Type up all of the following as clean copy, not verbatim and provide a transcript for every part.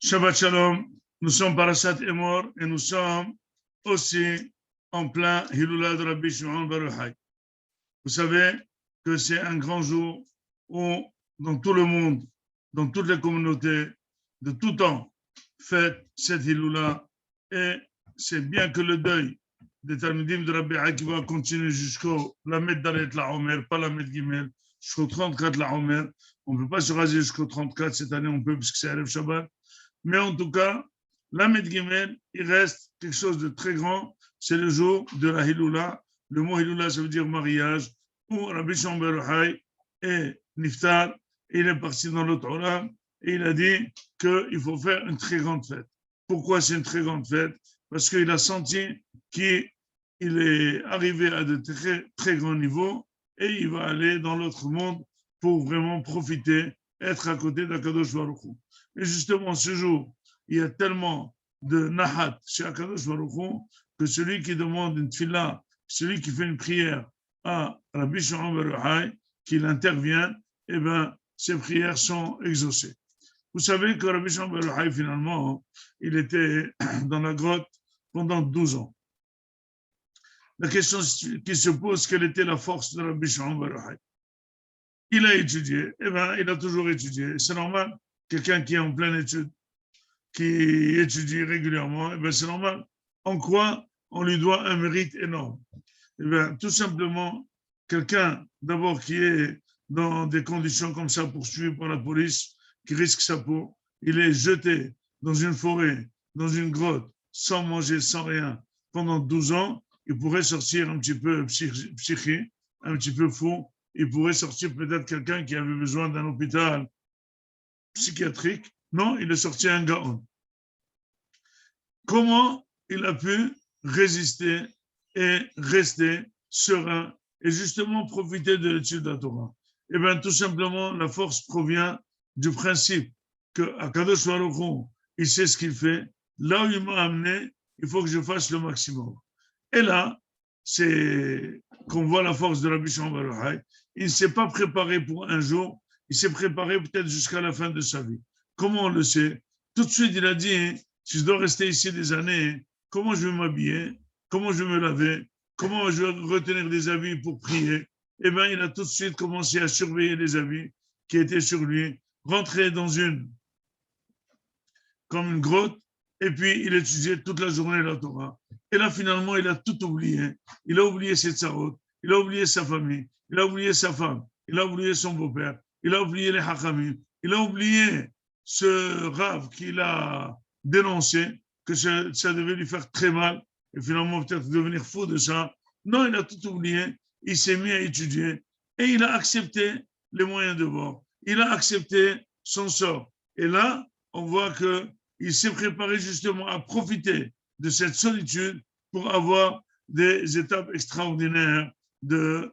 Shabbat Shalom, nous sommes Parashat Emor et nous sommes aussi en plein Hilula de Rabbi Shimon bar Yochai. Vous savez que c'est un grand jour où, dans tout le monde, dans toutes les communautés, de tout temps, fêtent cette Hilula. Et c'est bien que le deuil des Talmidim de Rabbi Akiva continue jusqu'au Lamed Dalet la Omer, pas Lamed Gimel, jusqu'au 34 la Omer. On ne peut pas se raser jusqu'au 34 cette année, on peut, puisque c'est Erev Shabbat. Mais en tout cas, la Gimel, il reste quelque chose de très grand. C'est le jour de la Hilula. Le mot Hilula, ça veut dire mariage. Où Rabbi Shimon bar Yochai est Niftar. Il est parti dans l'autre olam et il a dit qu'il faut faire une très grande fête. Pourquoi c'est une très grande fête? Parce qu'il a senti qu'il est arrivé à de très, très grands niveaux et il va aller dans l'autre monde pour vraiment profiter, être à côté d'Akadosh Baruch Hu. Et justement, ce jour, il y a tellement de nahat chez Akadosh Baruch Hu que celui qui demande une tefila, celui qui fait une prière à Rabbi Shimon bar Yochai, qu'il intervient, eh bien, ses prières sont exaucées. Vous savez que Rabbi Shimon bar Yochai, finalement, il était dans la grotte pendant 12 ans. La question qui se pose, quelle était la force de Rabbi Shimon bar Yochai? Il a étudié, eh bien, il a toujours étudié. C'est normal. Quelqu'un qui est en pleine étude, qui étudie régulièrement, eh bien c'est normal. En quoi on lui doit un mérite énorme? Eh bien, tout simplement, quelqu'un d'abord qui est dans des conditions comme ça, poursuivi par la police, qui risque sa peau, il est jeté dans une forêt, dans une grotte, sans manger, sans rien, pendant 12 ans, il pourrait sortir un petit peu psychique, un petit peu fou, il pourrait sortir peut-être quelqu'un qui avait besoin d'un hôpital psychiatrique. Non, il est sorti un gaon. Comment il a pu résister et rester serein et justement profiter de l'étude de la Torah? Eh bien, tout simplement, la force provient du principe que Akadosh Baruch Hu, il sait ce qu'il fait. Là où il m'a amené, il faut que je fasse le maximum. Et là, c'est qu'on voit la force de Rabbi Shimon bar Yochai. Il ne s'est pas préparé pour un jour, il s'est préparé peut-être jusqu'à la fin de sa vie. Comment on le sait? Tout de suite, il a dit, si je dois rester ici des années, comment je vais m'habiller? Comment je vais me laver? Comment je vais retenir des habits pour prier? Eh bien, il a tout de suite commencé à surveiller les habits qui étaient sur lui, rentrer dans comme une grotte, et puis il étudiait toute la journée la Torah. Et là, finalement, il a tout oublié. Il a oublié ses tsarotes, il a oublié sa famille, il a oublié sa femme, il a oublié son beau-père, il a oublié les hachamim, il a oublié ce rave qu'il a dénoncé, que ça devait lui faire très mal, et finalement peut-être devenir fou de ça. Non, il a tout oublié, il s'est mis à étudier, et il a accepté les moyens de bord. Il a accepté son sort. Et là, on voit qu'il s'est préparé justement à profiter de cette solitude pour avoir des étapes extraordinaires de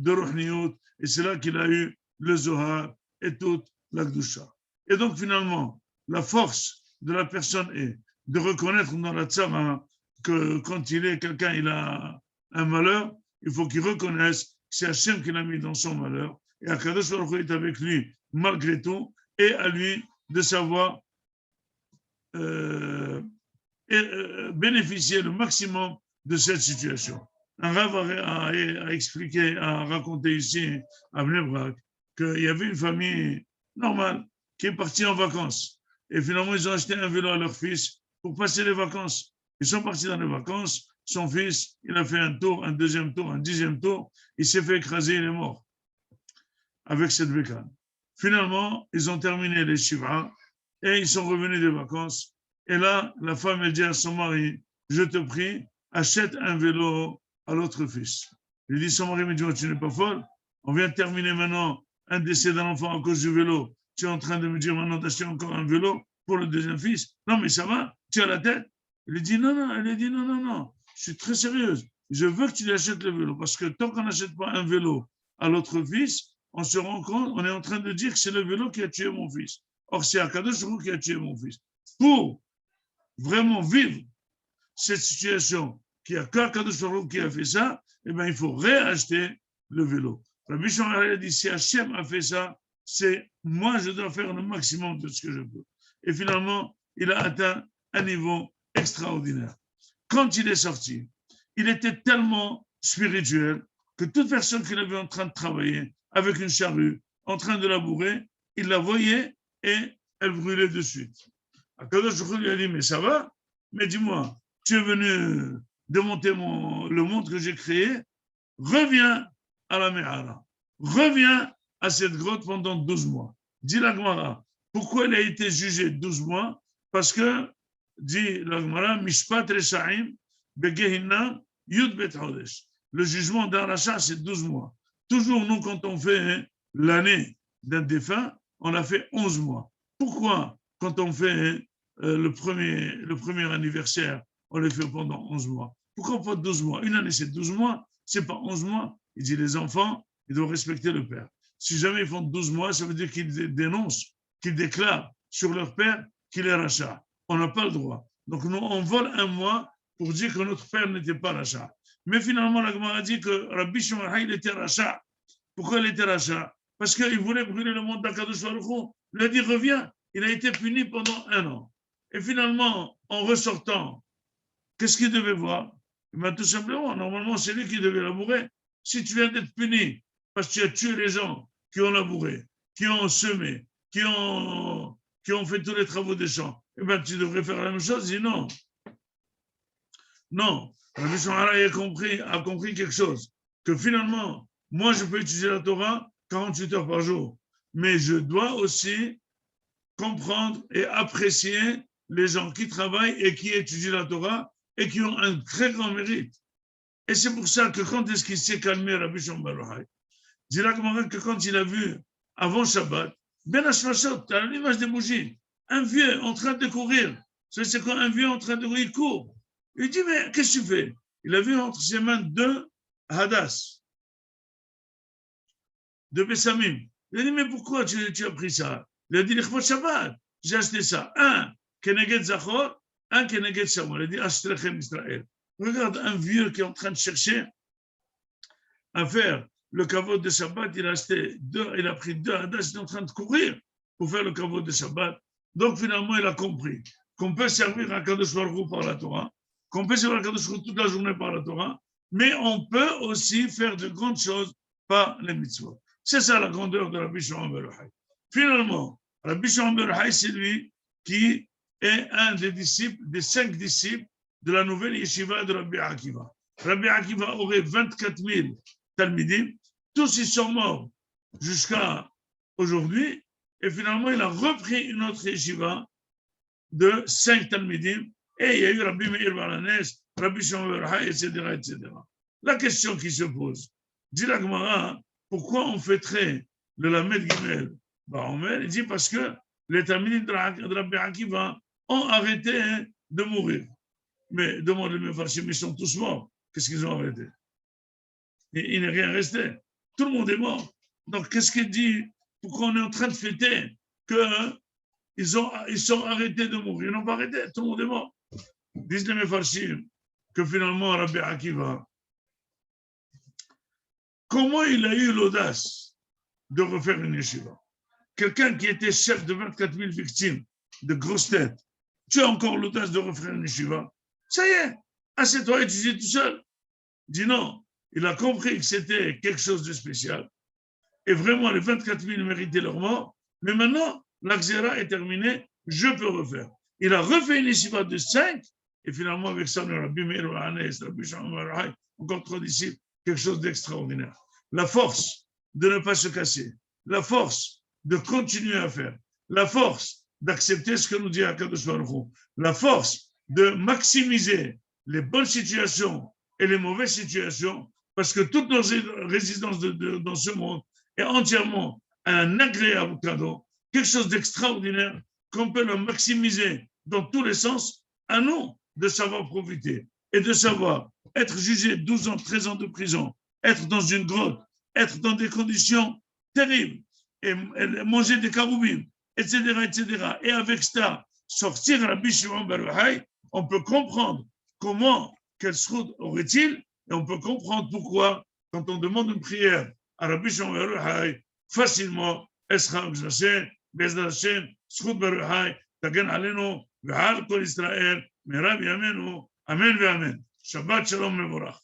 Ruhniyut. Et c'est là qu'il a eu le Zohar et toute la Gdusha. Et donc finalement, la force de la personne est de reconnaître dans la tzara que quand il est quelqu'un, il a un malheur, il faut qu'il reconnaisse que c'est Hachem qui l'a mis dans son malheur. Et Akadosh Baruch Hu est avec lui malgré tout, et à lui de savoir bénéficier le maximum de cette situation. Un Rav a expliqué, a raconté ici à Bnei Brak qu'il y avait une famille normale qui est partie en vacances. Et finalement, ils ont acheté un vélo à leur fils pour passer les vacances. Ils sont partis dans les vacances. Son fils, il a fait un tour, un deuxième tour, un 10e tour. Il s'est fait écraser, il est mort avec cette bécane. Finalement, ils ont terminé les Shiva et ils sont revenus des vacances. Et là, la femme a dit à son mari, je te prie, achète un vélo à l'autre fils. Il dit, son mari me dit, oh, tu n'es pas folle, on vient de terminer maintenant un décès d'un enfant à cause du vélo. Tu es en train de me dire maintenant d'acheter encore un vélo pour le deuxième fils. Non, mais ça va, tu as la tête. Il dit, non, elle a dit, non, je suis très sérieuse. Je veux que tu lui achètes le vélo parce que tant qu'on n'achète pas un vélo à l'autre fils, on se rend compte, on est en train de dire que c'est le vélo qui a tué mon fils. Or, c'est Akadosh Baruch Hu qui a tué mon fils. Pour vraiment vivre cette situation, qu'il n'y a qu'Akadosh Baruch Hu qui a fait ça, eh bien, il faut réacheter le vélo. Rabbi Shimon a dit, si Hachem a fait ça, c'est moi, je dois faire le maximum de ce que je peux. Et finalement, il a atteint un niveau extraordinaire. Quand il est sorti, il était tellement spirituel que toute personne qu'il avait en train de travailler avec une charrue, en train de labourer, il la voyait et elle brûlait de suite. Akadosh lui a dit, mais ça va? Mais dis-moi, tu es venu démonter le monde que j'ai créé, reviens à la Mehara, reviens à cette grotte pendant 12 mois. Dit la Gemara, pourquoi il a été jugé 12 mois? Parce que, dit la Gemara, Mishpat Reshaim, Begehinna, Yud Bet Hodesh. Le jugement d'un rachat, c'est 12 mois. Toujours, nous, quand on fait l'année d'un défunt, on a fait 11 mois. Pourquoi, quand on fait le premier anniversaire, on le fait pendant 11 mois? Pourquoi pas 12 mois? Une année, c'est 12 mois, c'est pas 11 mois. Il dit, les enfants, ils doivent respecter le père. Si jamais ils font 12 mois, ça veut dire qu'ils dénoncent, qu'ils déclarent sur leur père qu'il est rachat. On n'a pas le droit. Donc, nous, on vole un mois pour dire que notre père n'était pas rachat. Mais finalement, la Gemara a dit que Rabbi Shimon il était rachat. Pourquoi il était rachat? Parce qu'il voulait brûler le monde d'Akadosh Baruch Hu. Il a dit, reviens. Il a été puni pendant 1 an. Et finalement, en ressortant, qu'est-ce qu'il devait voir? Tout simplement, normalement, c'est lui qui devait labourer. Si tu viens d'être puni parce que tu as tué les gens qui ont labouré, qui ont semé, qui ont fait tous les travaux des champs, tu devrais faire la même chose. Il dit non. Non. Rabbi Shimon a compris quelque chose. Que finalement, moi, je peux utiliser la Torah 48 heures par jour. Mais je dois aussi comprendre et apprécier les gens qui travaillent et qui étudient la Torah et qui ont un très grand mérite. Et c'est pour ça que quand est-ce qu'il s'est calmé, Rabbi Shimon bar Yochai? Dit la Gemara que quand il a vu, avant Shabbat, Ben Hashmashot, à l'image des bougies, un vieux en train de courir. C'est quoi un vieux en train de courir? Il court. Il dit, mais qu'est-ce que tu fais? Il a vu entre ses mains 2 Hadas, 2 Bessamim. Il a dit, mais pourquoi tu as pris ça? Il a dit, l'Echvot Shabbat, j'ai acheté ça. Un, Keneged Zachor, un Keneged Shamor. Il a dit, Ashtrechem Israël. Regarde un vieux qui est en train de chercher à faire le kavod de Shabbat. Il a pris 2 hadas, il est en train de courir pour faire le kavod de Shabbat. Donc finalement, il a compris qu'on peut servir à Kadosh Baruch Hu par la Torah, qu'on peut servir à Kadosh Baruch Hu toute la journée par la Torah, mais on peut aussi faire de grandes choses par les mitzvot. C'est ça la grandeur de Rabbi Shimon bar Yochai. Finalement, Rabbi Shimon bar Yochai, c'est lui qui est un des disciples, des 5 disciples de la nouvelle yeshiva de Rabbi Akiva. Rabbi Akiva aurait 24 000 talmidim. Tous ils sont morts jusqu'à aujourd'hui. Et finalement, il a repris une autre yeshiva de 5 talmidim. Et il y a eu Rabbi Meir Baranes, Rabbi Shimon bar Yochai, etc., etc. La question qui se pose, dit la Gemara, pourquoi on fêterait le Lamed Gimel? Il dit parce que les talmidim de Rabbi Akiva ont arrêté de mourir. Mais demande les Mefarshim, ils sont tous morts. Qu'est-ce qu'ils ont arrêté? Et il n'est rien resté. Tout le monde est mort. Donc, qu'est-ce qu'il dit? Pourquoi on est en train de fêter qu'ils sont arrêtés de mourir? Ils n'ont pas arrêté. Tout le monde est mort. Disent les Mefarshim que finalement, Rabbi Akiva, comment il a eu l'audace de refaire une yeshiva? Quelqu'un qui était chef de 24 000 victimes de grosses têtes, tu as encore l'audace de refaire une yeshiva? Ça y est, assieds-toi, étudie tout seul. Dis non, il a compris que c'était quelque chose de spécial. Et vraiment, les 24 000 méritaient leur mort. Mais maintenant, l'Axéra est terminée, je peux refaire. Il a refait une yeshiva de 5, et finalement, avec ça, on a Rabbi Meir Baranes, Rabbi Shimon bar Yochai, encore 3 disciples, quelque chose d'extraordinaire. La force de ne pas se casser, la force de continuer à faire, la force d'accepter ce que nous dit Akadosh Baruch Hu, la force de maximiser les bonnes situations et les mauvaises situations, parce que toute nos résidences dans ce monde est entièrement un agréable cadeau, quelque chose d'extraordinaire qu'on peut le maximiser dans tous les sens. À nous de savoir profiter et de savoir être jugé 12 ans, 13 ans de prison, être dans une grotte, être dans des conditions terribles et manger des karoubim, etc., etc. Et avec ça, sortir Rabbi Shimon bar Yochai, on peut comprendre comment, quel sroud aurait-il, et on peut comprendre pourquoi, quand on demande une prière à Rabbi Shimon bar Yochai, facilement, אסחה וגזשה, בעזרת השם, זכות ברוך חי, תגן עלינו ועל כל ישראל, מהרה בימינו, אמן ואמן. שבת שלום מבורך.